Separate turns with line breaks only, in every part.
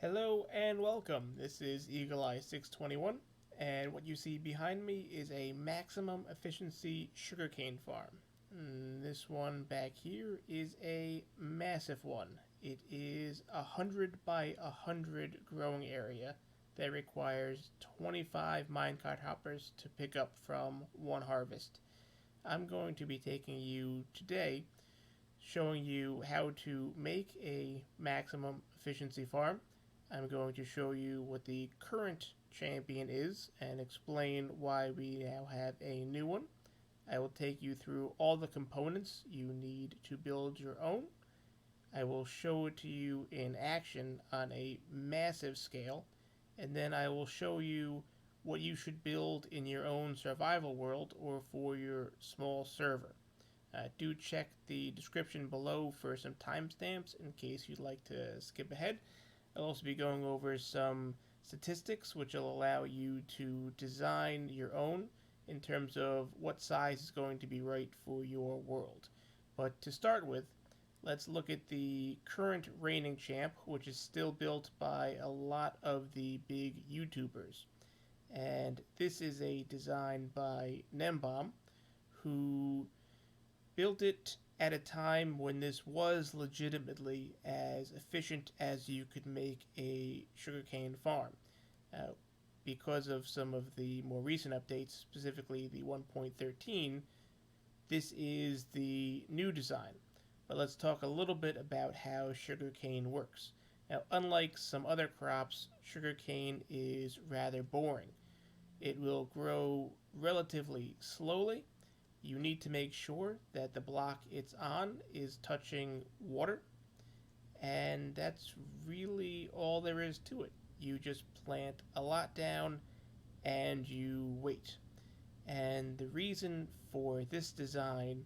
Hello and welcome. This is Eagle Eye 621, and what you see behind me is a maximum efficiency sugarcane farm. This one back here is a massive one. It is 100 by 100 growing area that requires 25 minecart hoppers to pick up from one harvest. I'm going to be taking you today showing you how to make a maximum efficiency farm. I'm going to show you what the current champion is and explain why we now have a new one. I will take you through all the components you need to build your own. I will show it to you in action on a massive scale, and then I will show you what you should build in your own survival world or for your small server. Do check the description below for some timestamps in case you'd like to skip ahead. I'll also be going over some statistics which will allow you to design your own in terms of what size is going to be right for your world. But to start with, let's look at the current reigning champ, which is still built by a lot of the big YouTubers. And this is a design by Nembomb, who built it at a time when this was legitimately as efficient as you could make a sugarcane farm. Because of some of the more recent updates, specifically the 1.13, this is the new design. But let's talk a little bit about how sugarcane works. Now, unlike some other crops, sugarcane is rather boring. It will grow relatively slowly. You need to make sure that the block it's on is touching water, and that's really all there is to it. You just plant a lot down and you wait. And the reason for this design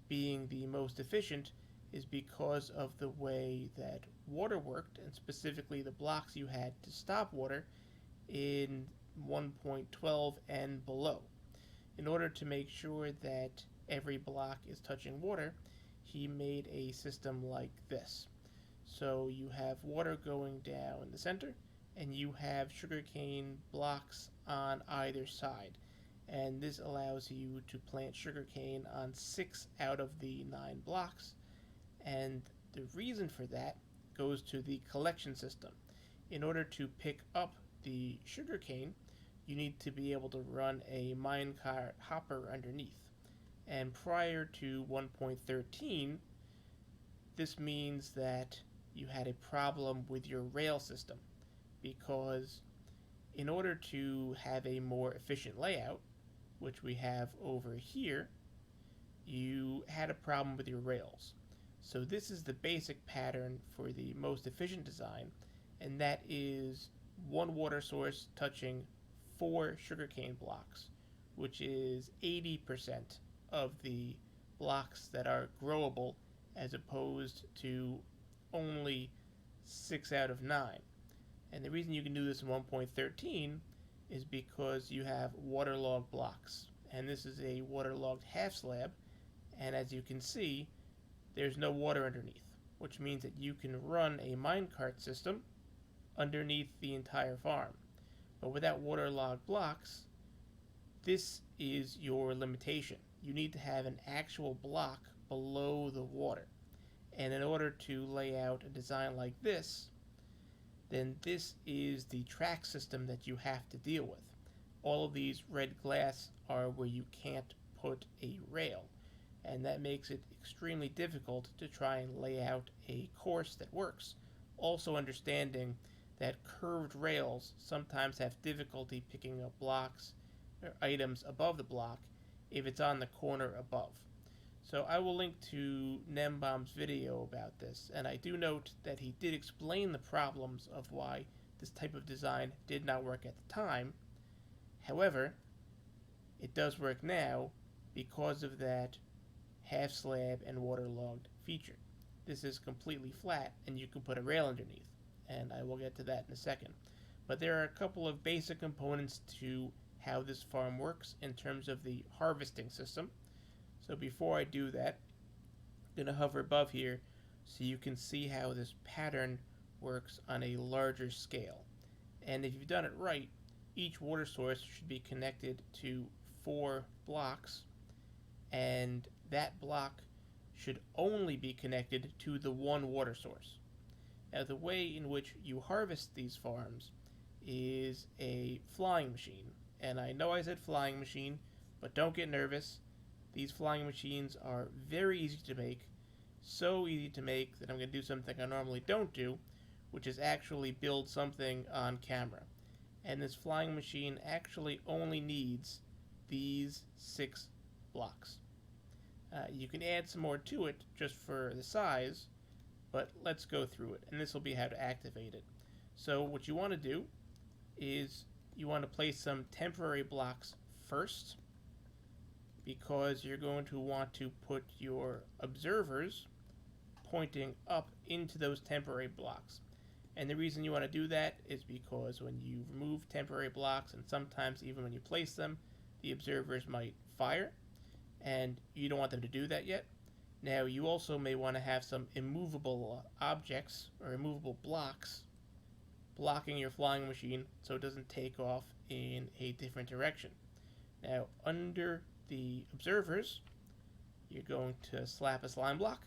being the most efficient is because of the way that water worked, and specifically the blocks you had to stop water in 1.12 and below. In order to make sure that every block is touching water, he made a system like this. So you have water going down the center, and you have sugarcane blocks on either side. And this allows you to plant sugarcane on 6 out of the 9 blocks. And the reason for that goes to the collection system. In order to pick up the sugarcane, you need to be able to run a minecart hopper underneath. And prior to 1.13, this means that you had a problem with your rail system, because in order to have a more efficient layout, which we have over here, you had a problem with your rails. So this is the basic pattern for the most efficient design, and that is one water source touching 4 sugarcane blocks, which is 80% of the blocks that are growable, as opposed to only 6 out of 9. And the reason you can do this in 1.13 is because you have waterlogged blocks. And this is a waterlogged half slab, and as you can see, there's no water underneath, which means that you can run a minecart system underneath the entire farm. But without waterlogged blocks, this is your limitation. You need to have an actual block below the water. And in order to lay out a design like this, then this is the track system that you have to deal with. All of these red glass are where you can't put a rail, and that makes it extremely difficult to try and lay out a course that works. Also understanding that curved rails sometimes have difficulty picking up blocks or items above the block if it's on the corner above. So I will link to Nembomb's video about this, and I do note that he did explain the problems of why this type of design did not work at the time. However, it does work now because of that half slab and waterlogged feature. This is completely flat, and you can put a rail underneath, and I will get to that in a second. But there are a couple of basic components to how this farm works in terms of the harvesting system. So before I do that, I'm going to hover above here so you can see how this pattern works on a larger scale. And if you've done it right, each water source should be connected to 4 blocks, and that block should only be connected to the one water source. Now, the way in which you harvest these farms is a flying machine. And I know I said flying machine, but don't get nervous. These flying machines are very easy to make. So easy to make that I'm going to do something I normally don't do, which is actually build something on camera. And this flying machine actually only needs these 6 blocks. You can add some more to it just for the size, but let's go through it, and this will be how to activate it. So what you want to do is you want to place some temporary blocks first, because you're going to want to put your observers pointing up into those temporary blocks. And the reason you want to do that is because when you remove temporary blocks, and sometimes even when you place them, the observers might fire, and you don't want them to do that yet. Now, you also may want to have some immovable objects or immovable blocks blocking your flying machine so it doesn't take off in a different direction. Now, under the observers, you're going to slap a slime block,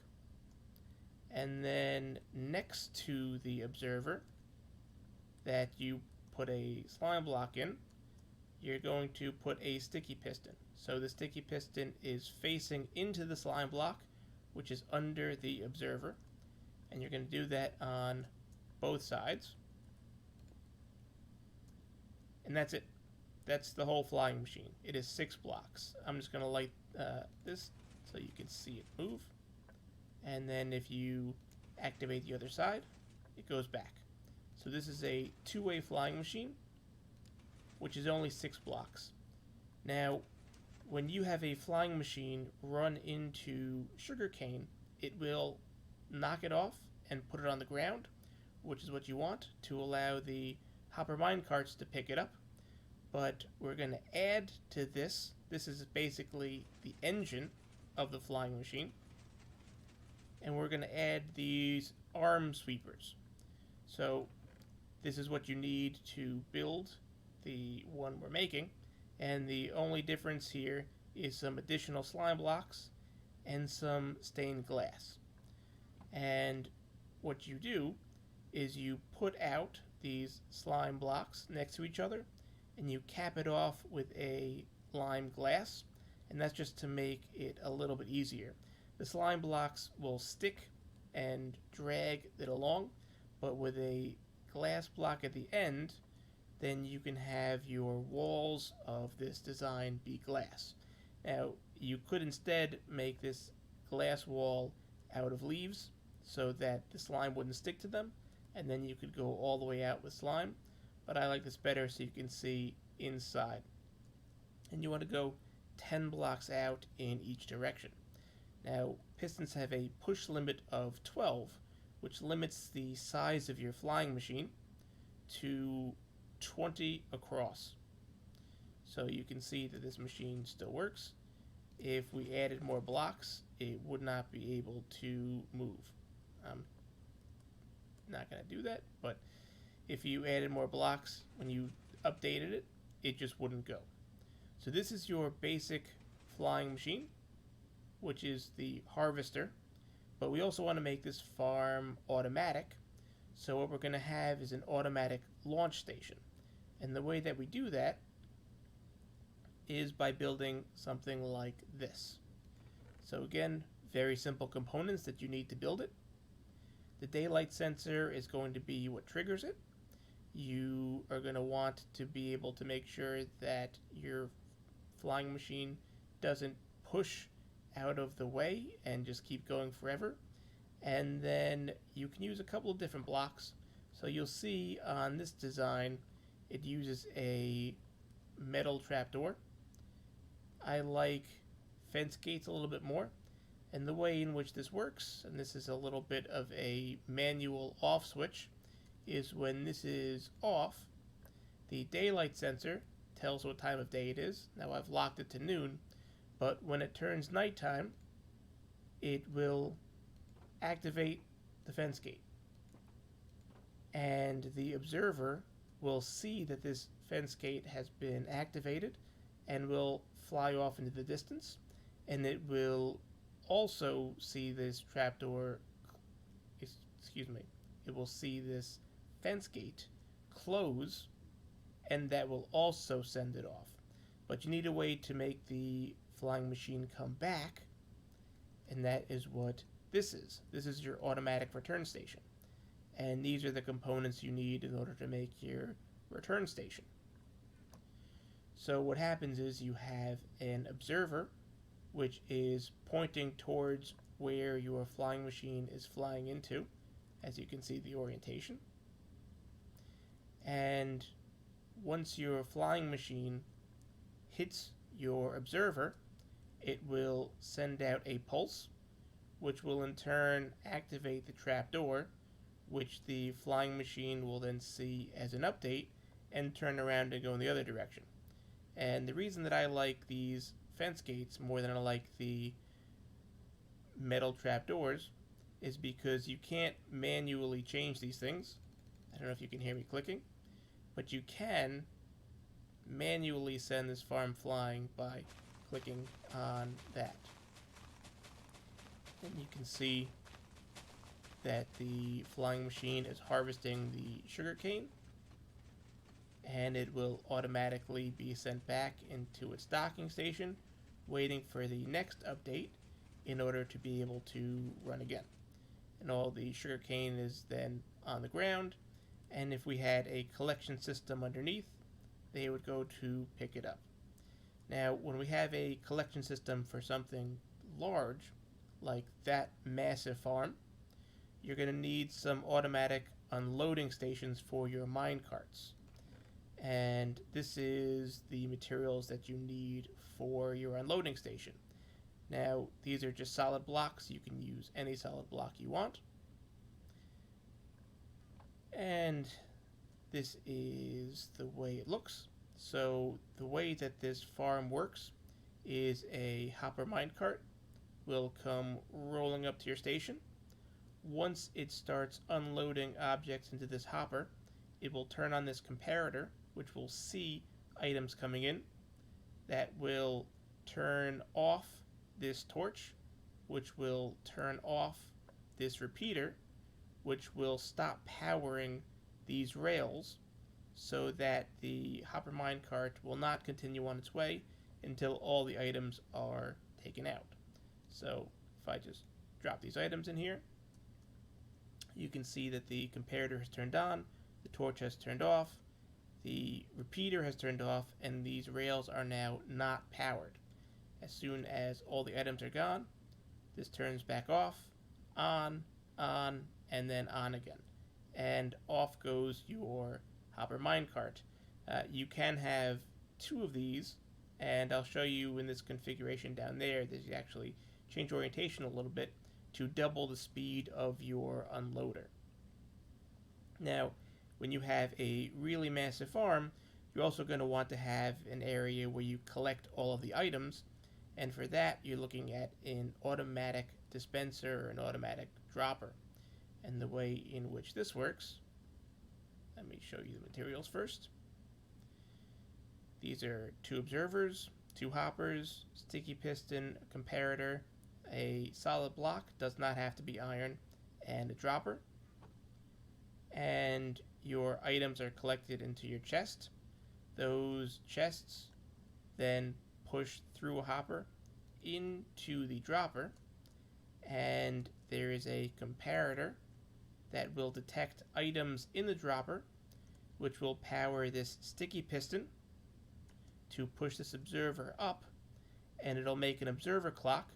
and then next to the observer that you put a slime block in, you're going to put a sticky piston. So the sticky piston is facing into the slime block, which is under the observer, and you're going to do that on both sides. And that's it. That's the whole flying machine. It is 6 blocks. I'm just going to light this so you can see it move. And then if you activate the other side, it goes back. So this is a 2-way flying machine, which is only 6 blocks. Now, when you have a flying machine run into sugarcane, it will knock it off and put it on the ground, which is what you want to allow the hopper mine carts to pick it up. But we're going to add to this. This is basically the engine of the flying machine. And we're going to add these arm sweepers. So this is what you need to build the one we're making. And the only difference here is some additional slime blocks and some stained glass. And what you do is you put out these slime blocks next to each other, and you cap it off with a lime glass, and that's just to make it a little bit easier. The slime blocks will stick and drag it along, but with a glass block at the end, then you can have your walls of this design be glass. Now, you could instead make this glass wall out of leaves so that the slime wouldn't stick to them, and then you could go all the way out with slime, but I like this better so you can see inside. And you want to go 10 blocks out in each direction. Now, pistons have a push limit of 12, which limits the size of your flying machine to 20 across. So you can see that this machine still works. If we added more blocks, it would not be able to move. I'm not going to do that, but if you added more blocks when you updated it, it just wouldn't go. So this is your basic flying machine, which is the harvester, but we also want to make this farm automatic. So what we're going to have is an automatic launch station. And the way that we do that is by building something like this. So again, very simple components that you need to build it. The daylight sensor is going to be what triggers it. You are going to want to be able to make sure that your flying machine doesn't push out of the way and just keep going forever. And then you can use a couple of different blocks. So you'll see on this design, it uses a metal trapdoor. I like fence gates a little bit more. And the way in which this works, and this is a little bit of a manual off switch, is when this is off, the daylight sensor tells what time of day it is. Now I've locked it to noon, but when it turns nighttime, it will activate the fence gate. and the observer will see that this fence gate has been activated and will fly off into the distance, and it will also see this trapdoor, excuse me, it will see this fence gate close, and that will also send it off. But you need a way to make the flying machine come back, and that is what this is. This is your automatic return station. And these are the components you need in order to make your return station. So what happens is you have an observer, which is pointing towards where your flying machine is flying into, as you can see the orientation. And once your flying machine hits your observer, it will send out a pulse, which will in turn activate the trapdoor, which the flying machine will then see as an update and turn around and go in the other direction. And the reason that I like these fence gates more than I like the metal trapdoors is because you can't manually change these things. I don't know if you can hear me clicking, but you can manually send this farm flying by clicking on that. And you can see that the flying machine is harvesting the sugarcane, and it will automatically be sent back into its docking station, waiting for the next update in order to be able to run again. And all the sugarcane is then on the ground, and if we had a collection system underneath, they would go to pick it up. Now, when we have a collection system for something large, like that massive farm, you're going to need some automatic unloading stations for your mine carts. And this is the materials that you need for your unloading station. Now, these are just solid blocks. You can use any solid block you want. And this is the way it looks. So the way that this farm works is a hopper minecart will come rolling up to your station. Once it starts unloading objects into this hopper, it will turn on this comparator, which will see items coming in. That will turn off this torch, which will turn off this repeater, which will stop powering these rails so that the hopper minecart will not continue on its way until all the items are taken out. So if I just drop these items in here, you can see that the comparator has turned on, the torch has turned off, the repeater has turned off, and these rails are now not powered. As soon as all the items are gone, this turns back off, on, and then on again. And off goes your hopper minecart. You can have two of these, and I'll show you in this configuration down there that you actually change orientation a little bit to double the speed of your unloader. Now, when you have a really massive farm, you're also going to want to have an area where you collect all of the items, and for that you're looking at an automatic dispenser or an automatic dropper. And the way in which this works, let me show you the materials first. These are two observers, two hoppers, sticky piston, a comparator, a solid block, does not have to be iron, and a dropper. And your items are collected into your chest. Those chests then push through a hopper into the dropper, and there is a comparator that will detect items in the dropper, which will power this sticky piston to push this observer up, and it'll make an observer clock,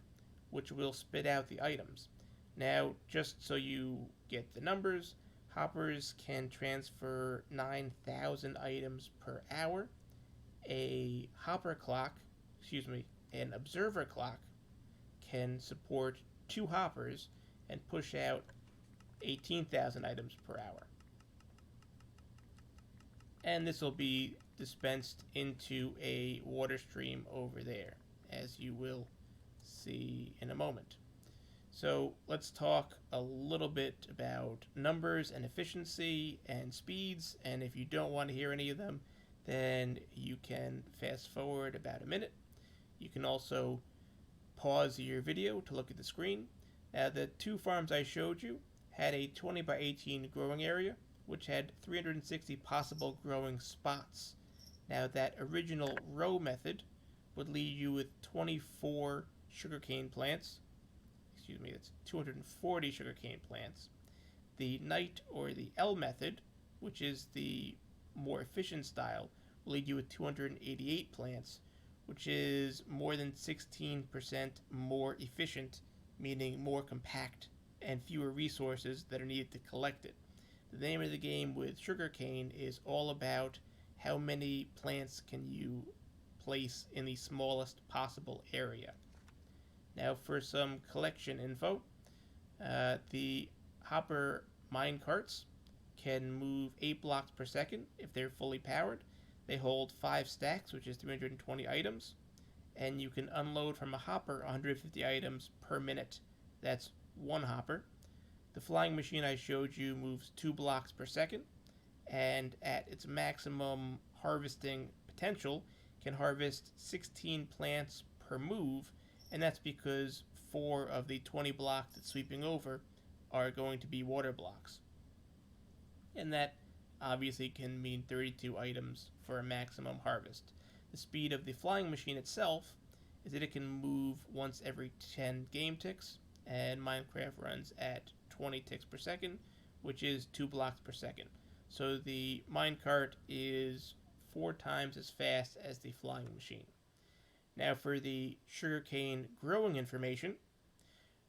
which will spit out the items. Now, just so you get the numbers, hoppers can transfer 9,000 items per hour. An observer clock can support 2 hoppers and push out 18,000 items per hour. And this will be dispensed into a water stream over there, as you will see in a moment. So let's talk a little bit about numbers and efficiency and speeds. And if you don't want to hear any of them, then you can fast forward about a minute. You can also pause your video to look at the screen. Now, the two farms I showed you had a 20 by 18 growing area, which had 360 possible growing spots. Now, that original row method would leave you with 24 sugarcane plants. Excuse me, that's 240 sugarcane plants. The night or the L method, which is the more efficient style, will leave you with 288 plants, which is more than 16% more efficient, meaning more compact and fewer resources that are needed to collect it. The name of the game with sugarcane is all about how many plants can you place in the smallest possible area. Now for some collection info, the hopper mine carts can move 8 blocks per second if they're fully powered. They hold 5 stacks, which is 320 items, and you can unload from a hopper 150 items per minute. That's one hopper. The flying machine I showed you moves 2 blocks per second, and at its maximum harvesting potential can harvest 16 plants per move, and that's because 4 of the 20 blocks it's sweeping over are going to be water blocks. And that obviously can mean 32 items for a maximum harvest. The speed of the flying machine itself is that it can move once every 10 game ticks, and Minecraft runs at 20 ticks per second, which is 2 blocks per second. So the minecart is 4 times as fast as the flying machine. Now for the sugarcane growing information.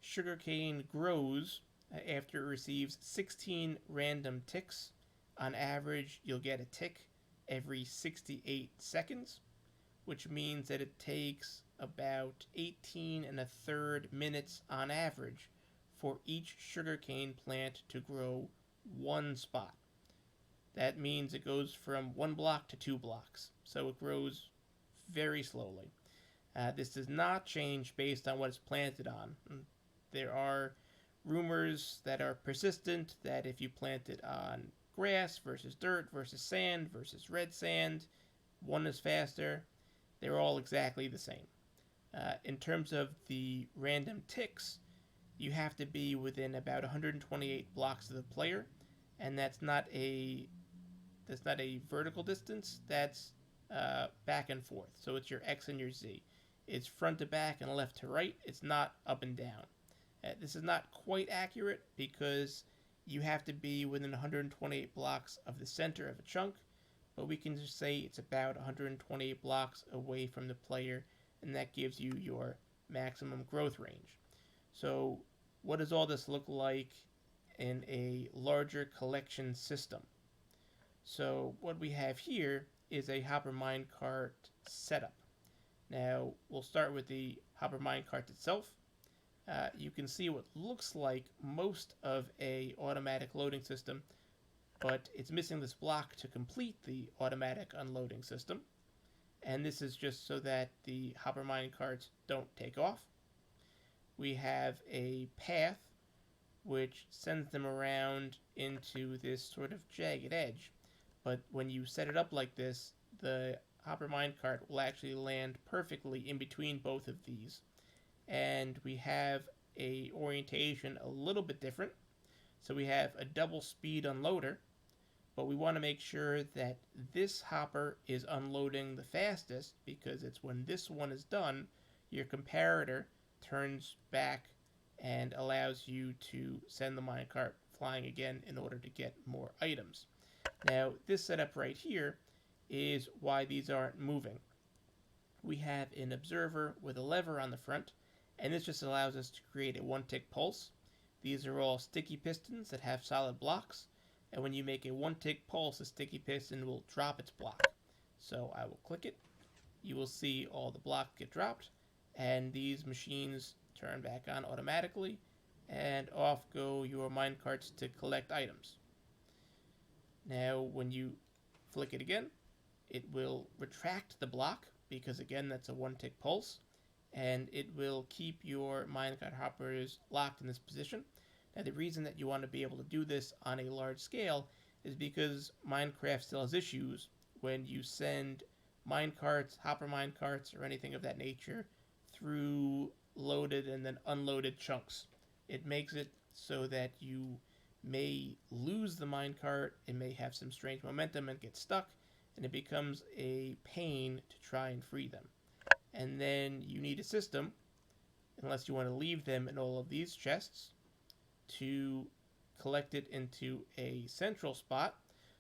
Sugarcane grows after it receives 16 random ticks. On average, you'll get a tick every 68 seconds, which means that it takes about 18 and a third minutes on average for each sugarcane plant to grow one spot. That means it goes from 1 block to 2 blocks, so it grows very slowly. This does not change based on what it's planted on. There are rumors that are persistent that if you plant it on grass versus dirt versus sand versus red sand, one is faster. They're all exactly the same. In terms of the random ticks, you have to be within about 128 blocks of the player, and that's not a vertical distance. That's back and forth. So it's your X and your Z. It's front to back and left to right. It's not up and down. This is not quite accurate because you have to be within 128 blocks of the center of a chunk, but we can just say it's about 128 blocks away from the player, and that gives you your maximum growth range. So what does all this look like in a larger collection system? So what we have here is a hopper minecart setup. Now we'll start with the hopper minecart itself. You can see what looks like most of a automatic loading system, but it's missing this block to complete the automatic unloading system. And this is just so that the hopper minecarts don't take off. We have a path which sends them around into this sort of jagged edge. But when you set it up like this, the hopper minecart will actually land perfectly in between both of these. And we have a orientation a little bit different. So we have a double speed unloader, but we want to make sure that this hopper is unloading the fastest, because it's when this one is done, your comparator turns back and allows you to send the minecart flying again in order to get more items. Now, this setup right here is why these aren't moving. We have an observer with a lever on the front, and this just allows us to create a 1-tick pulse. These are all sticky pistons that have solid blocks, and when you make a 1-tick pulse, the sticky piston will drop its block. So I will click it. You will see all the blocks get dropped, and these machines turn back on automatically, and off go your minecarts to collect items. Now, when you flick it again, it will retract the block, because again, that's a 1-tick pulse, and it will keep your minecart hoppers locked in this position. Now, the reason that you want to be able to do this on a large scale is because Minecraft still has issues when you send minecarts, hopper minecarts, or anything of that nature through loaded and then unloaded chunks. It makes it so that you may lose the minecart, it may have some strange momentum and get stuck, and it becomes a pain to try and free them. And then you need a system, unless you want to leave them in all of these chests, to collect it into a central spot.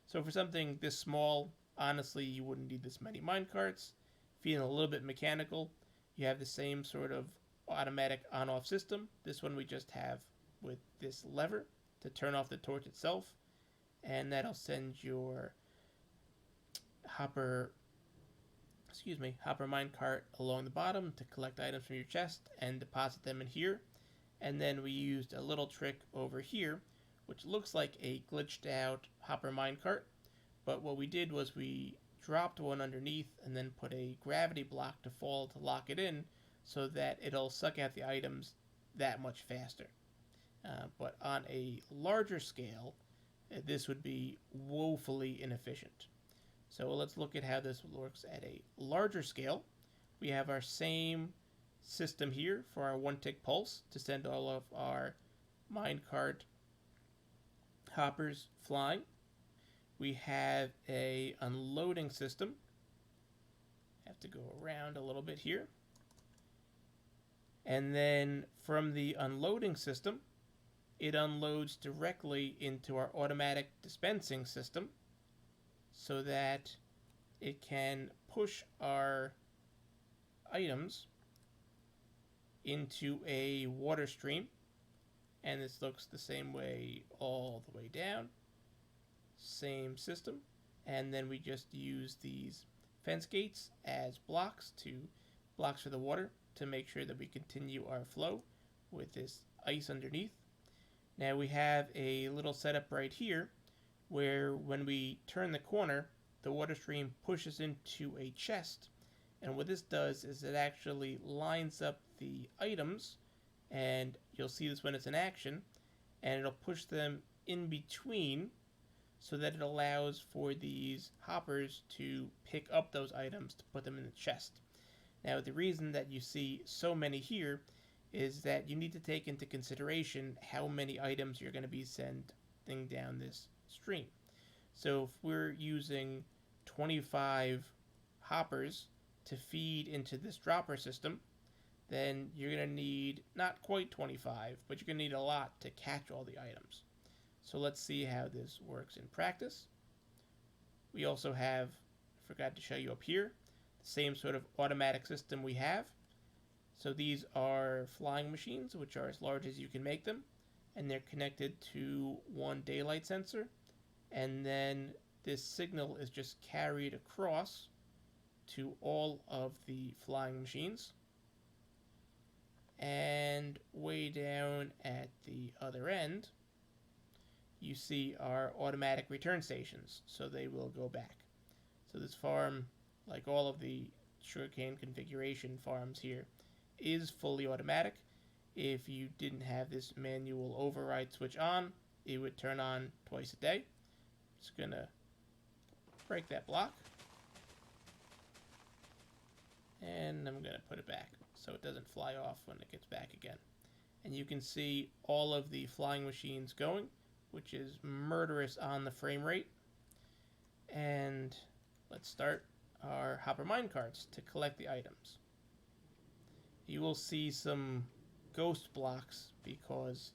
So for something this small, honestly, you wouldn't need this many minecarts. Feeling a little bit mechanical, you have the same sort of automatic on-off system. This one we just have with this lever to turn off the torch itself, and that'll send your hopper minecart along the bottom to collect items from your chest and deposit them in here. And then we used a little trick over here, which looks like a glitched out hopper minecart, but what we did was we dropped one underneath and then put a gravity block to fall to lock it in, so that it'll suck out the items that much faster. But on a larger scale, this would be woefully inefficient. So let's look at how this works at a larger scale. We have our same system here for our one-tick pulse to send all of our minecart hoppers flying. We have a unloading system. Have to go around a little bit here. And then from the unloading system, it unloads directly into our automatic dispensing system so that it can push our items into a water stream. And this looks the same way all the way down. Same system. And then we just use these fence gates as blocks for the water to make sure that we continue our flow with this ice underneath. Now we have a little setup right here where when we turn the corner, the water stream pushes into a chest. And what this does is it actually lines up the items, and you'll see this when it's in action, and it'll push them in between so that it allows for these hoppers to pick up those items to put them in the chest. Now, the reason that you see so many here is that you need to take into consideration how many items you're going to be sending down this stream. So if we're using 25 hoppers to feed into this dropper system, then you're going to need not quite 25, but you're going to need a lot to catch all the items. So let's see how this works in practice. We also have, forgot to show you up here, the same sort of automatic system we have. So these are flying machines, which are as large as you can make them, and they're connected to one daylight sensor, and then this signal is just carried across to all of the flying machines. And way down at the other end, you see our automatic return stations, so they will go back. So this farm, like all of the sugarcane configuration farms here, is fully automatic. If you didn't have this manual override switch on, it would turn on twice a day. Just gonna break that block, and I'm gonna put it back so it doesn't fly off when it gets back again. And you can see all of the flying machines going, which is murderous on the frame rate. And let's start our hopper minecarts to collect the items. You will see some ghost blocks because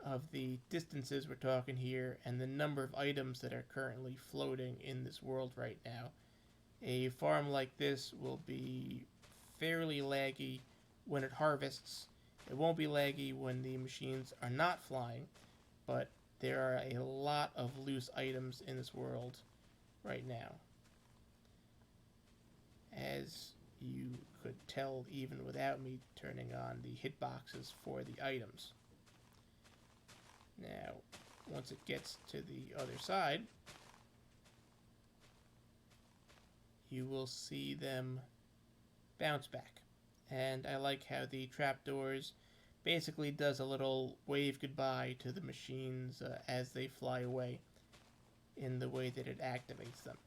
of the distances we're talking here and the number of items that are currently floating in this world right now. A farm like this will be fairly laggy when it harvests. It won't be laggy when the machines are not flying, but there are a lot of loose items in this world right now, as you could tell even without me turning on the hitboxes for the items. Now, once it gets to the other side, you will see them bounce back. And I like how the trapdoors basically does a little wave goodbye to the machines as they fly away in the way that it activates them.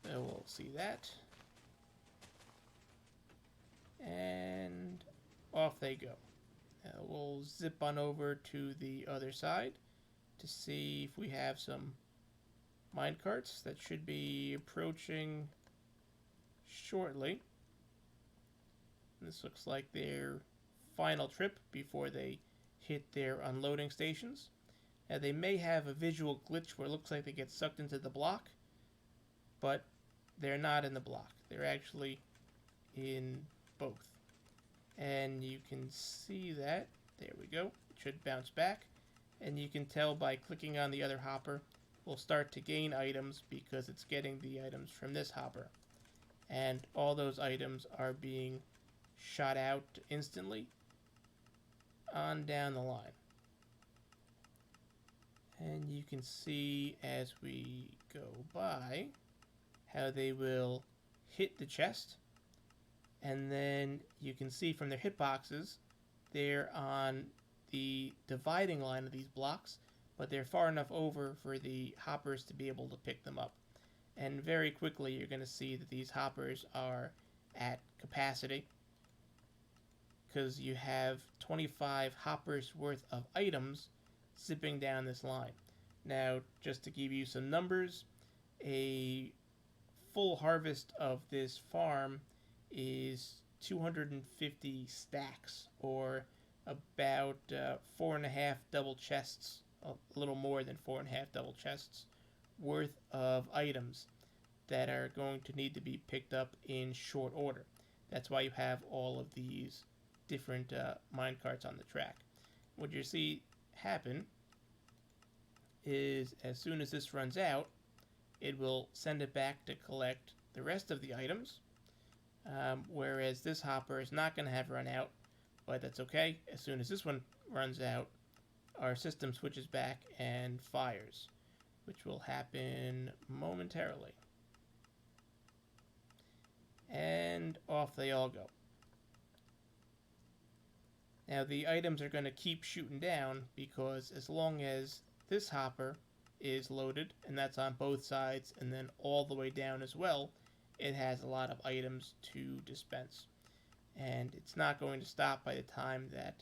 So we'll see that. And off they go. We'll zip on over to the other side to see if we have some minecarts that should be approaching shortly. This looks like their final trip before they hit their unloading stations. Now they may have a visual glitch where it looks like they get sucked into the block, but they're not in the block. They're actually in both. And you can see that. There we go. It should bounce back. And you can tell by clicking on the other hopper, we'll start to gain items because it's getting the items from this hopper. And all those items are being shot out instantly on down the line. And you can see as we go by how they will hit the chest, and then you can see from their hitboxes they're on the dividing line of these blocks, but they're far enough over for the hoppers to be able to pick them up. And very quickly you're going to see that these hoppers are at capacity because you have 25 hoppers worth of items zipping down this line. Now, just to give you some numbers, a full harvest of this farm is 250 stacks, or about 4.5 double chests, a little more than 4.5 double chests worth of items that are going to need to be picked up in short order. That's why you have all of these different minecarts on the track. What you see happen is as soon as this runs out, it will send it back to collect the rest of the items, whereas this hopper is not going to have run out, but that's okay. As soon as this one runs out, our system switches back and fires, which will happen momentarily. And off they all go. Now the items are going to keep shooting down because as long as this hopper is loaded, and that's on both sides and then all the way down as well, it has a lot of items to dispense. And it's not going to stop by the time that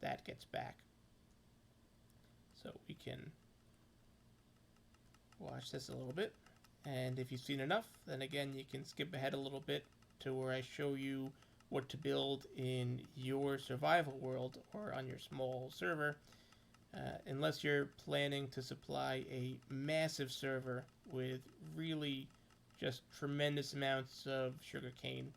that gets back. So we can watch this a little bit. And if you've seen enough, then again you can skip ahead a little bit to where I show you what to build in your survival world or on your small server. Unless you're planning to supply a massive server with really just tremendous amounts of sugarcane,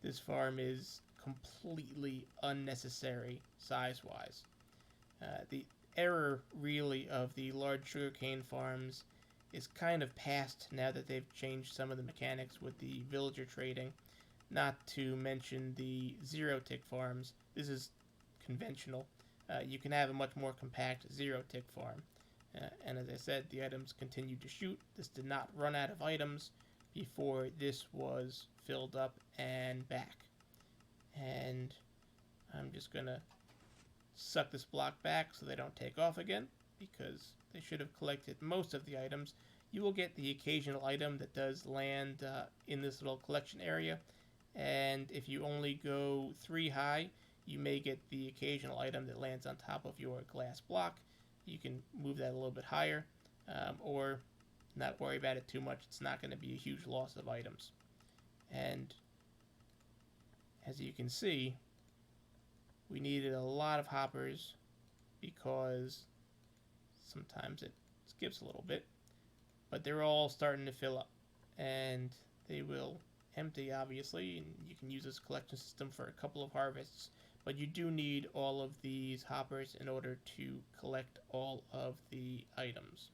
this farm is completely unnecessary size-wise. The error really of the large sugarcane farms is kind of past now that they've changed some of the mechanics with the villager trading, not to mention the zero-tick farms. This is conventional. You can have a much more compact zero-tick farm. And as I said, the items continue to shoot. This did not run out of items before this was filled up and back. And I'm just going to suck this block back so they don't take off again, because they should have collected most of the items. You will get the occasional item that does land in this little collection area, and if you only go 3 high, you may get the occasional item that lands on top of your glass block. You can move that a little bit higher, or not worry about it too much. It's not going to be a huge loss of items. And as you can see, we needed a lot of hoppers because sometimes it skips a little bit, but they're all starting to fill up, and they will empty obviously, and you can use this collection system for a couple of harvests, but you do need all of these hoppers in order to collect all of the items.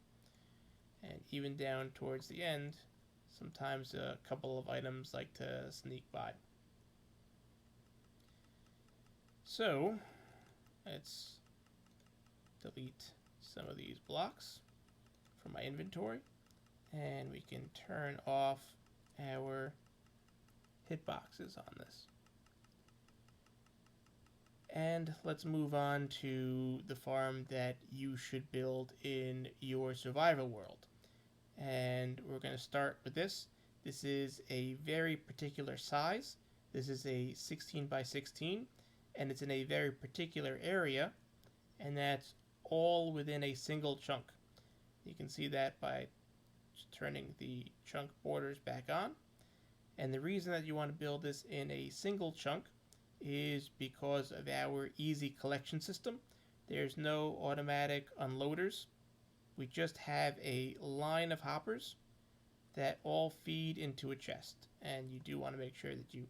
And even down towards the end, sometimes a couple of items like to sneak by. So let's delete some of these blocks from my inventory, and we can turn off our hitboxes on this. And let's move on to the farm that you should build in your survival world. And we're going to start with this. This is a very particular size. This is a 16 by 16, and it's in a very particular area, and that's all within a single chunk. You can see that by turning the chunk borders back on. And the reason that you want to build this in a single chunk is because of our easy collection system. There's no automatic unloaders. We just have a line of hoppers that all feed into a chest. And you do want to make sure that you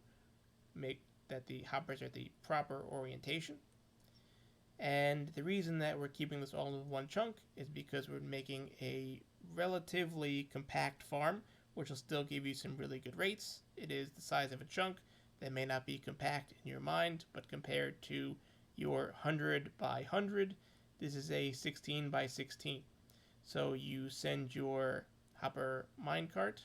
make that the hoppers are the proper orientation. And the reason that we're keeping this all in one chunk is because we're making a relatively compact farm, which will still give you some really good rates. It is the size of a chunk that may not be compact in your mind, but compared to your 100 by 100, this is a 16 by 16. So you send your hopper minecart,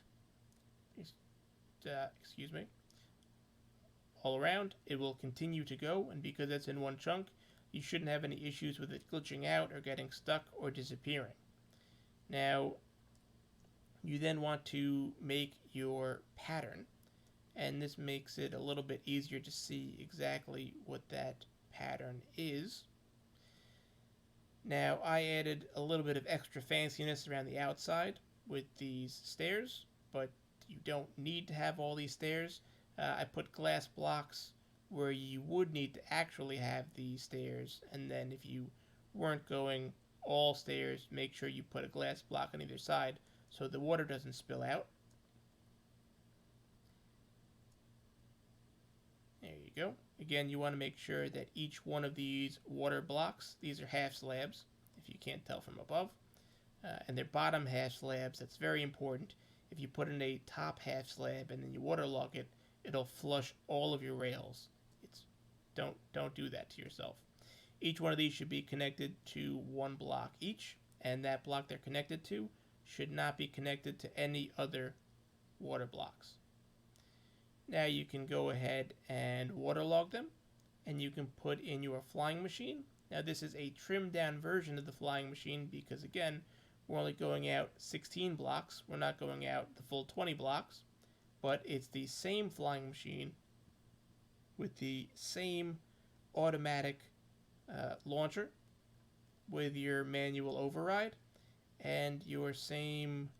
all around. It will continue to go, and because it's in one chunk, you shouldn't have any issues with it glitching out or getting stuck or disappearing. Now, you then want to make your pattern, and this makes it a little bit easier to see exactly what that pattern is. Now, I added a little bit of extra fanciness around the outside with these stairs, but you don't need to have all these stairs. I put glass blocks where you would need to actually have these stairs, and then if you weren't going all stairs, make sure you put a glass block on either side so the water doesn't spill out. There you go. Again, you want to make sure that each one of these water blocks, these are half slabs, if you can't tell from above, and they're bottom half slabs. That's very important. If you put in a top half slab and then you waterlog it, it'll flush all of your rails. Don't do that to yourself. Each one of these should be connected to one block each, and that block they're connected to should not be connected to any other water blocks. Now you can go ahead and waterlog them, and you can put in your flying machine. Now this is a trimmed down version of the flying machine because again, we're only going out 16 blocks. We're not going out the full 20 blocks, but it's the same flying machine with the same automatic launcher with your manual override and your same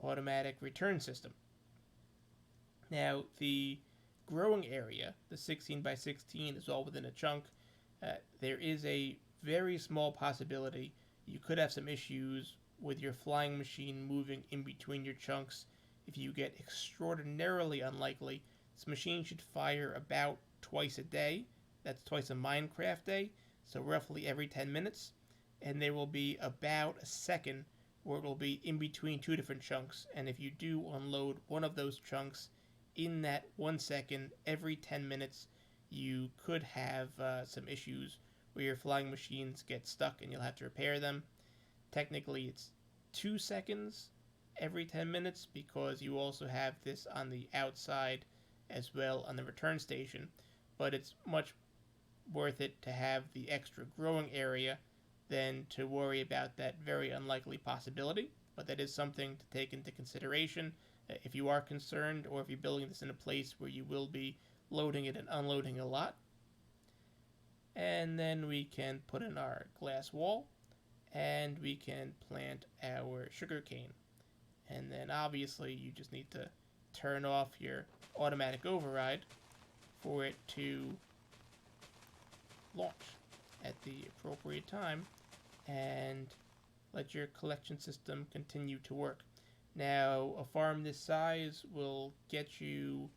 automatic return system. Now, the growing area, the 16 by 16, is all within a chunk. There is a very small possibility you could have some issues with your flying machine moving in between your chunks. If you get extraordinarily unlikely, this machine should fire about twice a day. That's twice a Minecraft day, so roughly every 10 minutes. And there will be about a second where it will be in between two different chunks. And if you do unload one of those chunks in that 1 second every 10 minutes, you could have some issues where your flying machines get stuck and you'll have to repair them. Technically, it's 2 seconds every 10 minutes because you also have this on the outside as well on the return station, but it's much worth it to have the extra growing area than to worry about that very unlikely possibility. But that is something to take into consideration if you are concerned, or if you're building this in a place where you will be loading it and unloading a lot. And then we can put in our glass wall, and we can plant our sugarcane. And then obviously you just need to turn off your automatic override for it to launch at the appropriate time and let your collection system continue to work. Now, a farm this size will get you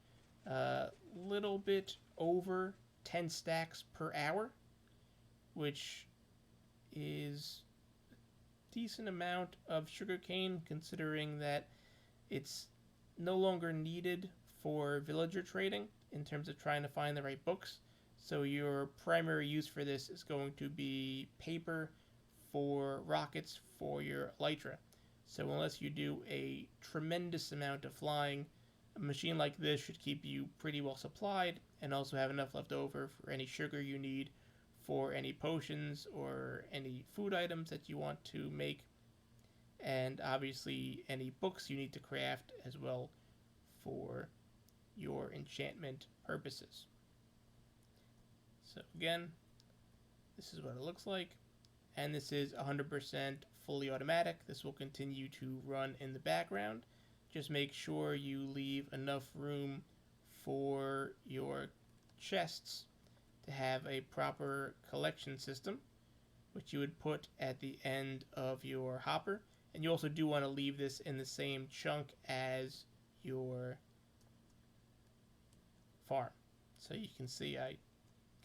a little bit over 10 stacks per hour, which is a decent amount of sugarcane considering that it's no longer needed for villager trading in terms of trying to find the right books. So your primary use for this is going to be paper for rockets for your elytra. So unless you do a tremendous amount of flying, a machine like this should keep you pretty well supplied and also have enough left over for any sugar you need for any potions or any food items that you want to make, and obviously any books you need to craft as well for your enchantment purposes. So again, this is what it looks like, and this is 100% fully automatic. This will continue to run in the background. Just make sure you leave enough room for your chests to have a proper collection system, which you would put at the end of your hopper. And you also do want to leave this in the same chunk as your farm. So you can see I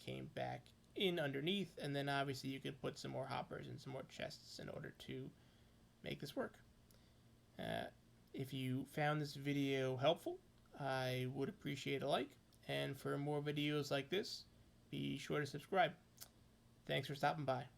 came back in underneath, and then obviously you could put some more hoppers and some more chests in order to make this work. If you found this video helpful, I would appreciate a like, and for more videos like this, be sure to subscribe. Thanks for stopping by.